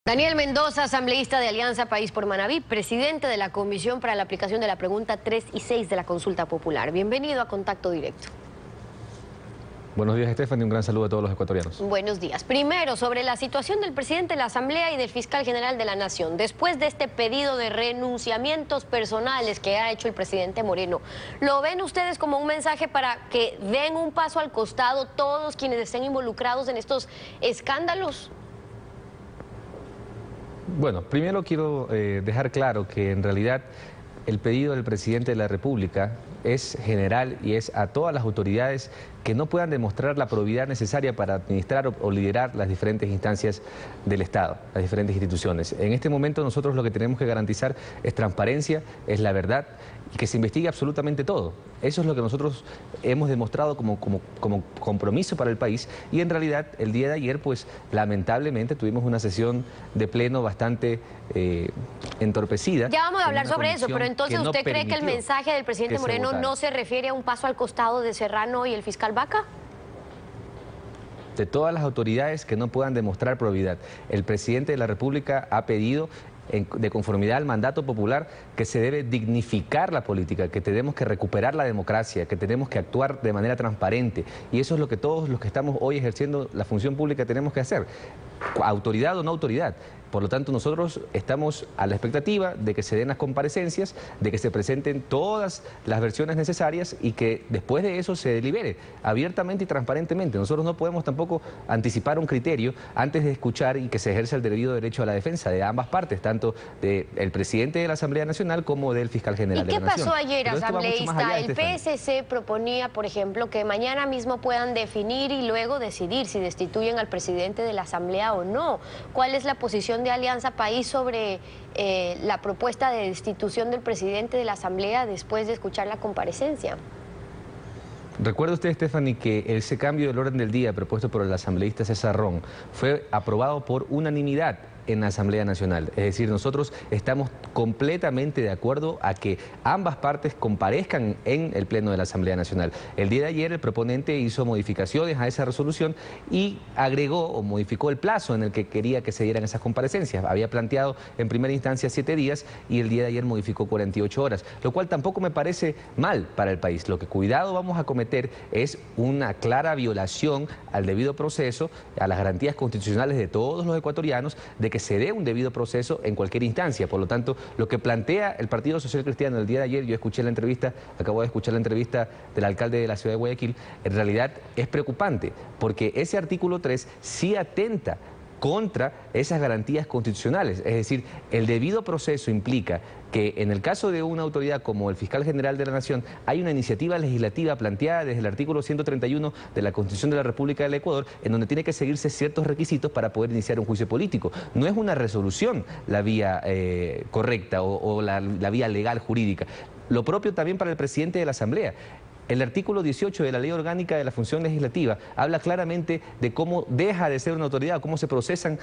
Daniel Mendoza, asambleísta de Alianza País por Manabí, presidente de la Comisión para la Aplicación de la Pregunta 3 y 6 de la Consulta Popular. Bienvenido a Contacto Directo. Buenos días, Stephanie. Un gran saludo a todos los ecuatorianos. Buenos días. Primero, sobre la situación del presidente de la Asamblea y del fiscal general de la Nación. Después de este pedido de renunciamientos personales que ha hecho el presidente Moreno, ¿lo ven ustedes como un mensaje para que den un paso al costado todos quienes estén involucrados en estos escándalos? Bueno, primero quiero dejar claro que en realidad el pedido del presidente de la República es general y es a todas las autoridades que no puedan demostrar la probidad necesaria para administrar o liderar las diferentes instancias del Estado, las diferentes instituciones. En este momento nosotros lo que tenemos que garantizar es transparencia, es la verdad y que se investigue absolutamente todo. Eso es lo que nosotros hemos demostrado como compromiso para el país y en realidad el día de ayer pues lamentablemente tuvimos una sesión de pleno bastante entorpecida. Ya vamos a hablar sobre eso, pero entonces ¿usted cree que el mensaje del presidente Moreno no se refiere a un paso al costado de Serrano y el fiscal Vaca? De todas las autoridades que no puedan demostrar probidad. El presidente de la República ha pedido, de conformidad al mandato popular, que se debe dignificar la política, que tenemos que recuperar la democracia, que tenemos que actuar de manera transparente. Y eso es lo que todos los que estamos hoy ejerciendo la función pública tenemos que hacer, autoridad o no autoridad. Por lo tanto, nosotros estamos a la expectativa de que se den las comparecencias, de que se presenten todas las versiones necesarias y que después de eso se delibere abiertamente y transparentemente. Nosotros no podemos tampoco anticipar un criterio antes de escuchar y que se ejerza el debido derecho a la defensa de ambas partes, tanto del presidente de la Asamblea Nacional como del fiscal general de la Nación. ¿Y qué pasó ayer, asambleísta? El PSC proponía, por ejemplo, que mañana mismo puedan definir y luego decidir si destituyen al presidente de la Asamblea o no. ¿Cuál es la posición de Alianza País sobre la propuesta de destitución del presidente de la Asamblea después de escuchar la comparecencia? Recuerda usted, Stephanie, que ese cambio del orden del día propuesto por el asambleísta César Ron fue aprobado por unanimidad en la Asamblea Nacional. Es decir, nosotros estamos completamente de acuerdo a que ambas partes comparezcan en el Pleno de la Asamblea Nacional. El día de ayer el proponente hizo modificaciones a esa resolución y agregó o modificó el plazo en el que quería que se dieran esas comparecencias. Había planteado en primera instancia 7 días y el día de ayer modificó 48 horas, lo cual tampoco me parece mal para el país. Lo que cuidado vamos a cometer es una clara violación al debido proceso, a las garantías constitucionales de todos los ecuatorianos, de que se dé un debido proceso en cualquier instancia. Por lo tanto, lo que plantea el Partido Social Cristiano el día de ayer, yo escuché la entrevista, acabo de escuchar la entrevista del alcalde de la ciudad de Guayaquil, en realidad es preocupante, porque ese artículo 3 sí atenta contra esas garantías constitucionales. Es decir, el debido proceso implica que en el caso de una autoridad como el fiscal general de la Nación hay una iniciativa legislativa planteada desde el artículo 131 de la Constitución de la República del Ecuador en donde tiene que seguirse ciertos requisitos para poder iniciar un juicio político. No es una resolución la vía correcta o la vía legal jurídica. Lo propio también para el presidente de la Asamblea. El artículo 18 de la Ley Orgánica de la Función Legislativa habla claramente de cómo deja de ser una autoridad, cómo se procesan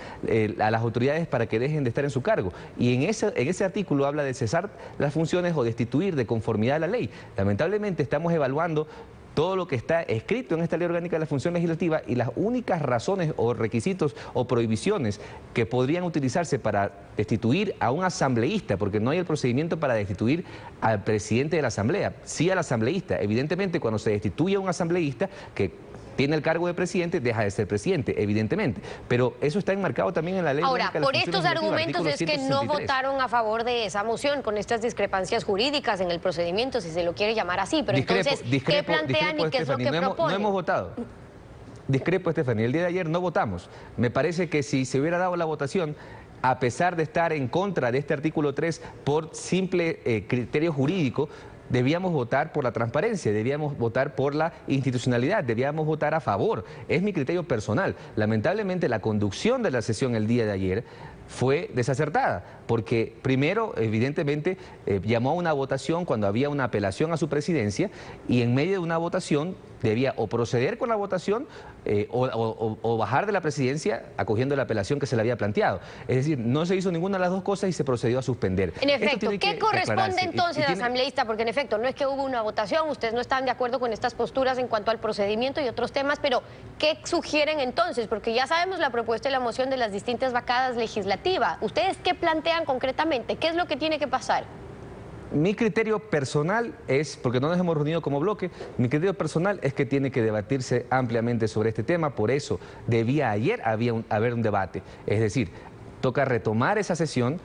a las autoridades para que dejen de estar en su cargo. Y en ese artículo habla de cesar las funciones o destituir de conformidad a la ley. Lamentablemente estamos evaluando todo lo que está escrito en esta Ley Orgánica de la Función Legislativa y las únicas razones o requisitos o prohibiciones que podrían utilizarse para destituir a un asambleísta, porque no hay el procedimiento para destituir al presidente de la Asamblea, sí al asambleísta. Evidentemente, cuando se destituye a un asambleísta que tiene el cargo de presidente, deja de ser presidente, evidentemente. Pero eso está enmarcado también en la ley. Ahora, por estos argumentos es que no votaron a favor de esa moción, con estas discrepancias jurídicas en el procedimiento, si se lo quiere llamar así. Pero entonces, ¿qué plantean y qué es lo que proponen? No hemos votado. Discrepo, Stephanie. El día de ayer no votamos. Me parece que si se hubiera dado la votación, a pesar de estar en contra de este artículo 3 por simple criterio jurídico, debíamos votar por la transparencia, debíamos votar por la institucionalidad, debíamos votar a favor. Es mi criterio personal. Lamentablemente la conducción de la sesión el día de ayer fue desacertada, porque primero, evidentemente, llamó a una votación cuando había una apelación a su presidencia y en medio de una votación debía o proceder con la votación o bajar de la presidencia acogiendo la apelación que se le había planteado. Es decir, no se hizo ninguna de las dos cosas y se procedió a suspender. En efecto, ¿qué corresponde entonces, asambleísta? Porque en efecto, no es que hubo una votación, ustedes no están de acuerdo con estas posturas en cuanto al procedimiento y otros temas, pero ¿qué sugieren entonces? Porque ya sabemos la propuesta y la moción de las distintas bancadas legislativas. ¿Ustedes qué plantean concretamente? ¿Qué es lo que tiene que pasar? Mi criterio personal es, porque no nos hemos reunido como bloque, mi criterio personal es que tiene que debatirse ampliamente sobre este tema, por eso haber un debate. Es decir, toca retomar esa sesión.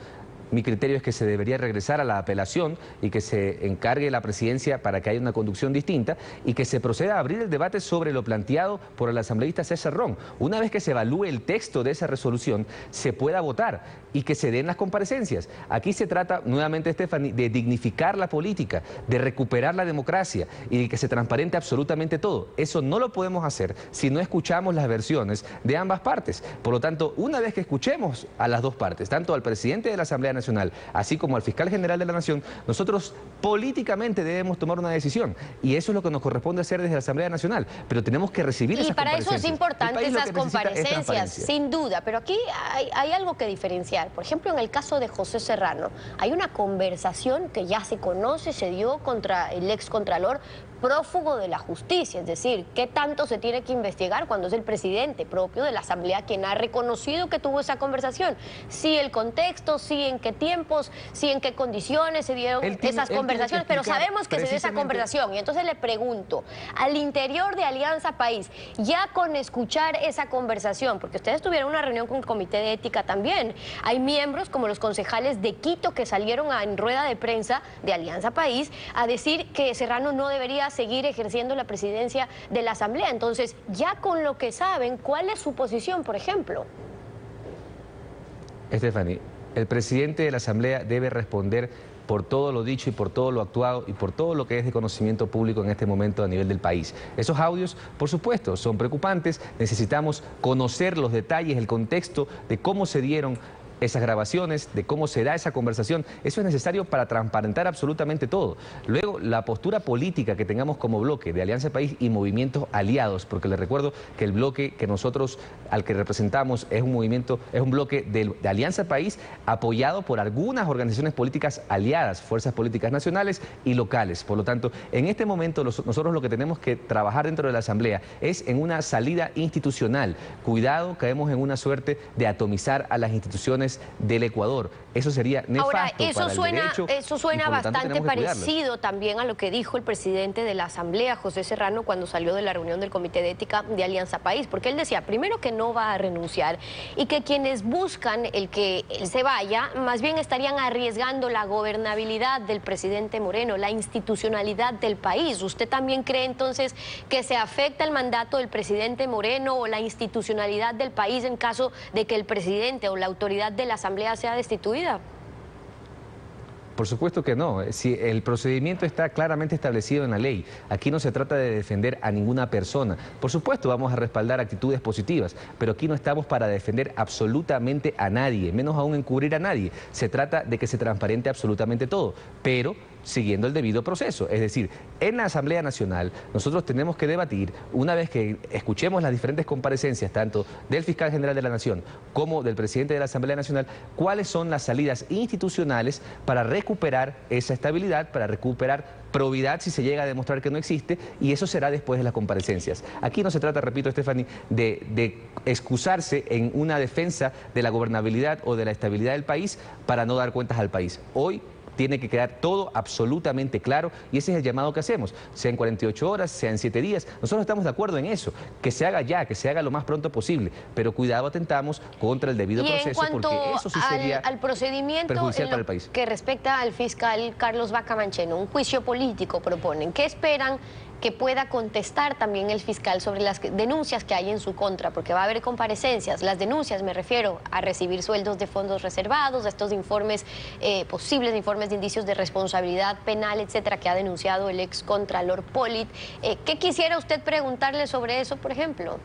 Mi criterio es que se debería regresar a la apelación y que se encargue la presidencia para que haya una conducción distinta y que se proceda a abrir el debate sobre lo planteado por el asambleísta César Ron. Una vez que se evalúe el texto de esa resolución, se pueda votar y que se den las comparecencias. Aquí se trata, nuevamente, Stephanie, de dignificar la política, de recuperar la democracia y de que se transparente absolutamente todo. Eso no lo podemos hacer si no escuchamos las versiones de ambas partes. Por lo tanto, una vez que escuchemos a las dos partes, tanto al presidente de la Asamblea Nacional, así como al fiscal general de la Nación, nosotros políticamente debemos tomar una decisión y eso es lo que nos corresponde hacer desde la Asamblea Nacional, pero tenemos que recibir esas comparecencias. Y para eso es importante esas comparecencias, sin duda, pero aquí hay algo que diferenciar. Por ejemplo, en el caso de José Serrano, hay una conversación que ya se conoce, se dio contra el excontralor prófugo de la justicia, es decir, ¿qué tanto se tiene que investigar cuando es el presidente propio de la Asamblea quien ha reconocido que tuvo esa conversación? Sí, el contexto, sí, en qué tiempos, sí, en qué condiciones se dieron esas conversaciones, pero sabemos que se dio esa conversación. Y entonces le pregunto, al interior de Alianza País, ya con escuchar esa conversación, porque ustedes tuvieron una reunión con el Comité de Ética también, hay miembros como los concejales de Quito que salieron en rueda de prensa de Alianza País a decir que Serrano no debería seguir ejerciendo la presidencia de la Asamblea. Entonces, ya con lo que saben, ¿cuál es su posición, por ejemplo? Stephanie, el presidente de la Asamblea debe responder por todo lo dicho y por todo lo actuado y por todo lo que es de conocimiento público en este momento a nivel del país. Esos audios, por supuesto, son preocupantes. Necesitamos conocer los detalles, el contexto de cómo se dieron esas grabaciones, de cómo se da esa conversación. Eso es necesario para transparentar absolutamente todo. Luego, la postura política que tengamos como bloque de Alianza País y movimientos aliados, porque les recuerdo que el bloque que nosotros, al que representamos, es un movimiento, es un bloque de Alianza País apoyado por algunas organizaciones políticas aliadas, fuerzas políticas nacionales y locales. Por lo tanto, en este momento nosotros lo que tenemos que trabajar dentro de la Asamblea es en una salida institucional. Cuidado, caemos en una suerte de atomizar a las instituciones del Ecuador. Eso sería nefasto. Ahora, eso para el derecho, suena bastante parecido también a lo que dijo el presidente de la Asamblea, José Serrano, cuando salió de la reunión del Comité de Ética de Alianza País, porque él decía, primero, que no va a renunciar y que quienes buscan el que él se vaya, más bien estarían arriesgando la gobernabilidad del presidente Moreno, la institucionalidad del país. ¿Usted también cree entonces que se afecta el mandato del presidente Moreno o la institucionalidad del país en caso de que el presidente o la autoridad de la Asamblea sea destituida? Por supuesto que no. Si el procedimiento está claramente establecido en la ley, aquí no se trata de defender a ninguna persona. Por supuesto vamos a respaldar actitudes positivas, pero aquí no estamos para defender absolutamente a nadie, menos aún encubrir a nadie. Se trata de que se transparente absolutamente todo, pero siguiendo el debido proceso. Es decir, en la Asamblea Nacional nosotros tenemos que debatir, una vez que escuchemos las diferentes comparecencias, tanto del fiscal general de la Nación como del presidente de la Asamblea Nacional, cuáles son las salidas institucionales para recuperar esa estabilidad, para recuperar probidad si se llega a demostrar que no existe, y eso será después de las comparecencias. Aquí no se trata, repito, Stephanie, de excusarse en una defensa de la gobernabilidad o de la estabilidad del país para no dar cuentas al país. Hoy tiene que quedar todo absolutamente claro y ese es el llamado que hacemos, sea en 48 horas, sea en 7 días. Nosotros estamos de acuerdo en eso, que se haga ya, que se haga lo más pronto posible, pero cuidado, atentamos contra el debido proceso porque eso sí sería al procedimiento perjudicial para el país. Que respecta al fiscal Carlos Vaca Mancheno, un juicio político proponen. ¿Qué esperan que pueda contestar también el fiscal sobre las denuncias que hay en su contra? Porque va a haber comparecencias. Las denuncias, me refiero a recibir sueldos de fondos reservados, a estos informes, posibles informes de indicios de responsabilidad penal, etcétera, que ha denunciado el ex contralor Pollitt. ¿Qué quisiera usted preguntarle sobre eso, por ejemplo?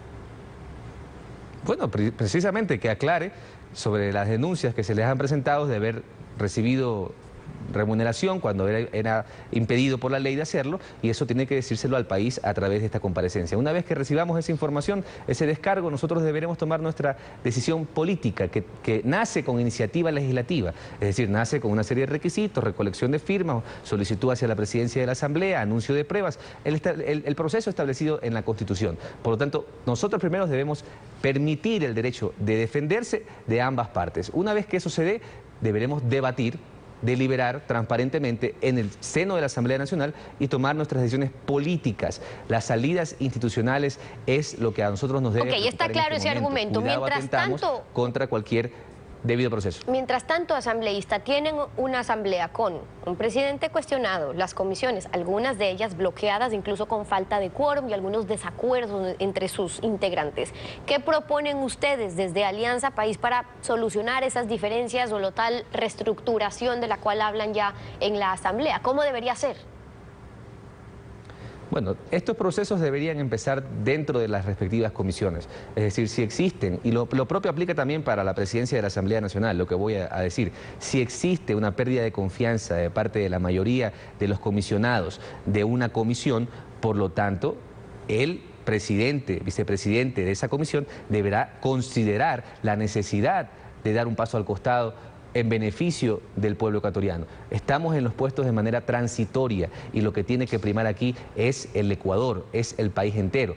Bueno, precisamente que aclare sobre las denuncias que se les han presentado de haber recibido remuneración cuando era impedido por la ley de hacerlo, y eso tiene que decírselo al país a través de esta comparecencia. Una vez que recibamos esa información, ese descargo, nosotros deberemos tomar nuestra decisión política, que nace con iniciativa legislativa, es decir, nace con una serie de requisitos, recolección de firmas, solicitud hacia la presidencia de la Asamblea, anuncio de pruebas, el proceso establecido en la Constitución. Por lo tanto, nosotros primero debemos permitir el derecho de defenderse de ambas partes. Una vez que eso se dé, deberemos debatir, deliberar transparentemente en el seno de la Asamblea Nacional y tomar nuestras decisiones políticas. Las salidas institucionales es lo que a nosotros nos debe preocupar está claro ese argumento. Mientras tanto, contra cualquier debido proceso. Mientras tanto, asambleísta, tienen una asamblea con un presidente cuestionado, las comisiones, algunas de ellas bloqueadas, incluso con falta de quórum y algunos desacuerdos entre sus integrantes. ¿Qué proponen ustedes desde Alianza País para solucionar esas diferencias o la tal reestructuración de la cual hablan ya en la asamblea? ¿Cómo debería ser? Bueno, estos procesos deberían empezar dentro de las respectivas comisiones. Es decir, si existen, y lo propio aplica también para la presidencia de la Asamblea Nacional, lo que voy a decir, si existe una pérdida de confianza de parte de la mayoría de los comisionados de una comisión, por lo tanto, el presidente, vicepresidente de esa comisión deberá considerar la necesidad de dar un paso al costado en beneficio del pueblo ecuatoriano. Estamos en los puestos de manera transitoria y lo que tiene que primar aquí es el Ecuador, es el país entero.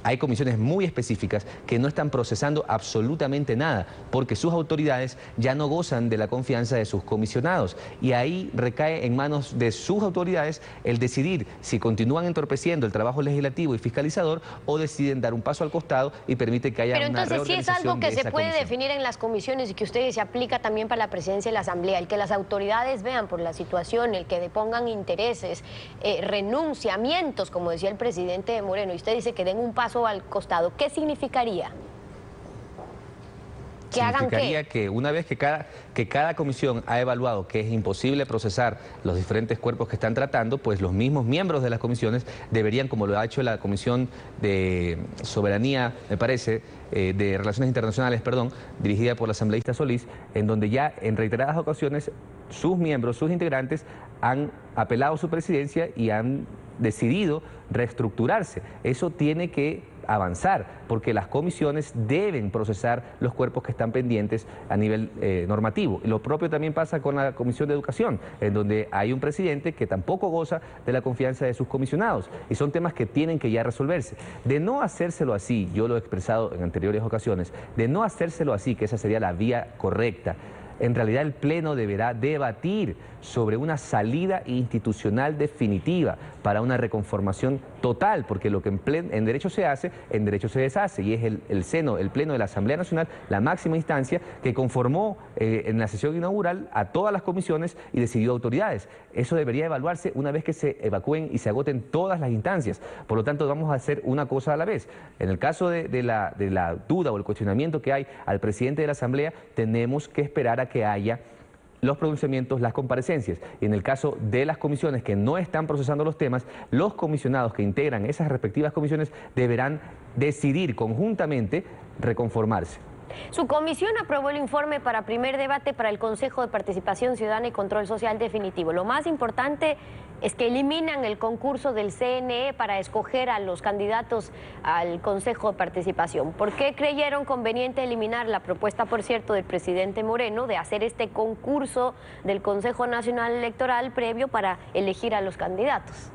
Hay comisiones muy específicas que no están procesando absolutamente nada porque sus autoridades ya no gozan de la confianza de sus comisionados y ahí recae en manos de sus autoridades el decidir si continúan entorpeciendo el trabajo legislativo y fiscalizador o deciden dar un paso al costado y permite que haya una reorganización. Pero entonces sí es algo que se puede definir en las comisiones y que ustedes se aplica también para la presidencia de la Asamblea, el que las autoridades vean por la situación, el que depongan intereses, renunciamientos, como decía el presidente Moreno, y usted dice que den un paso al costado. ¿Qué significaría? ¿Que hagan qué? Significaría que una vez que cada comisión ha evaluado que es imposible procesar los diferentes cuerpos que están tratando, pues los mismos miembros de las comisiones deberían, como lo ha hecho la Comisión de Soberanía, me parece, de Relaciones Internacionales, perdón, dirigida por la asambleísta Solís, en donde ya en reiteradas ocasiones sus miembros, sus integrantes han apelado a su presidencia y han decidido reestructurarse. Eso tiene que avanzar, porque las comisiones deben procesar los cuerpos que están pendientes a nivel normativo. Lo propio también pasa con la Comisión de Educación, en donde hay un presidente que tampoco goza de la confianza de sus comisionados, y son temas que tienen que ya resolverse. De no hacérselo así, yo lo he expresado en anteriores ocasiones, de no hacérselo así, que esa sería la vía correcta, en realidad el Pleno deberá debatir sobre una salida institucional definitiva para una reconformación total, porque lo que en derecho se hace, en derecho se deshace, y es el Pleno de la Asamblea Nacional, la máxima instancia que conformó en la sesión inaugural a todas las comisiones y decidió autoridades. Eso debería evaluarse una vez que se evacúen y se agoten todas las instancias. Por lo tanto, vamos a hacer una cosa a la vez. En el caso de la duda o el cuestionamiento que hay al presidente de la Asamblea, tenemos que esperar a que haya los pronunciamientos, las comparecencias. Y en el caso de las comisiones que no están procesando los temas, los comisionados que integran esas respectivas comisiones deberán decidir conjuntamente reconformarse. Su comisión aprobó el informe para primer debate para el Consejo de Participación Ciudadana y Control Social definitivo. Lo más importante es que eliminan el concurso del CNE para escoger a los candidatos al Consejo de Participación. ¿Por qué creyeron conveniente eliminar la propuesta, por cierto, del presidente Moreno de hacer este concurso del Consejo Nacional Electoral previo para elegir a los candidatos?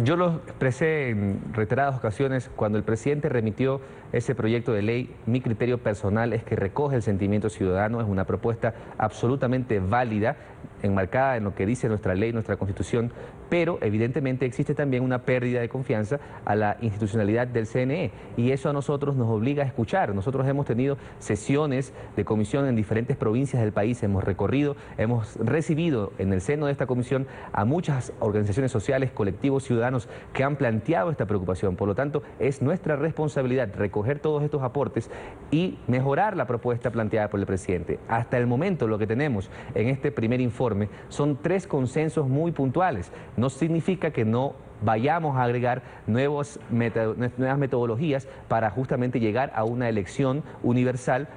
Yo lo expresé en reiteradas ocasiones cuando el presidente remitió ese proyecto de ley. Mi criterio personal es que recoge el sentimiento ciudadano, es una propuesta absolutamente válida, enmarcada en lo que dice nuestra ley, nuestra Constitución, pero evidentemente existe también una pérdida de confianza a la institucionalidad del CNE y eso a nosotros nos obliga a escuchar. Nosotros hemos tenido sesiones de comisión en diferentes provincias del país, hemos recorrido, hemos recibido en el seno de esta comisión a muchas organizaciones sociales, colectivos ciudadanos que han planteado esta preocupación. Por lo tanto, es nuestra responsabilidad recoger todos estos aportes y mejorar la propuesta planteada por el presidente. Hasta el momento lo que tenemos en este primer informe son 3 consensos muy puntuales. No significa que no vayamos a agregar nuevas metodologías para justamente llegar a una elección universal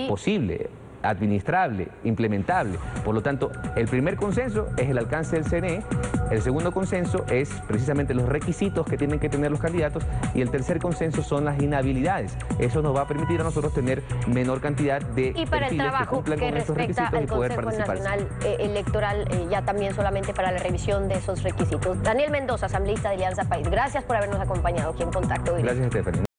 posible. administrable, implementable. Por lo tanto, el primer consenso es el alcance del CNE, el segundo consenso es precisamente los requisitos que tienen que tener los candidatos y el tercer consenso son las inhabilidades. Eso nos va a permitir a nosotros tener menor cantidad de y para el trabajo que respecta al Consejo Nacional Electoral, ya también solamente para la revisión de esos requisitos. Daniel Mendoza, asambleísta de Alianza País, gracias por habernos acompañado aquí en Contacto Directo. Gracias, Stephanie.